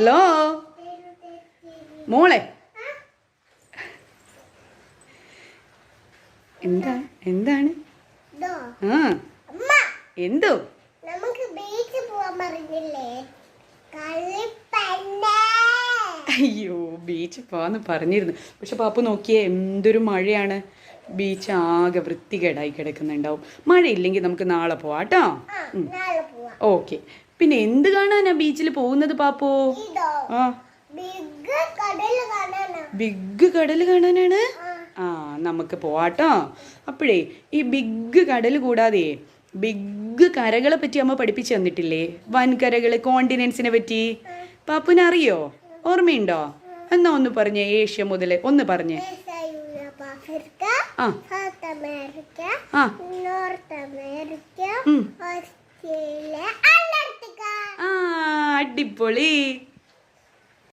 Hello മോളെ, എന്താണ്? ആ എന്തോ? അയ്യോ, ബീച്ച് പോവാന്ന് പറഞ്ഞിരുന്നു. പക്ഷെ പാപ്പു നോക്കിയേ, എന്തൊരു മഴയാണ്. ബീച്ച് ആകെ വൃത്തികേടായി കിടക്കുന്നുണ്ടാവും. മഴയില്ലെങ്കിൽ നമുക്ക് നാളെ പോവാം കേട്ടോ. ഓക്കെ. പിന്നെ എന്ത് കാണാനാ ബീച്ചിൽ പോകുന്നത് പാപ്പു? ആ, ബിഗ് കടൽ കാണാനാണ്. ആ, നമുക്ക് പോവാട്ടോ. അപ്പോഴേ ഈ ബിഗ് കടൽ കൂടാതെ ബിഗ് കരകളെ പറ്റി അമ്മ പഠിപ്പിച്ചു തന്നിട്ടില്ലേ? വൻകരകള്, കോണ്ടിനെന്റ്സിനെ പറ്റി പാപ്പുവിന് അറിയോ? ഓർമ്മയുണ്ടോ? എന്നാ ഒന്ന് പറഞ്ഞേ, ഏഷ്യ മുതലേ ഒന്ന് പറഞ്ഞേ. അടിപൊളി.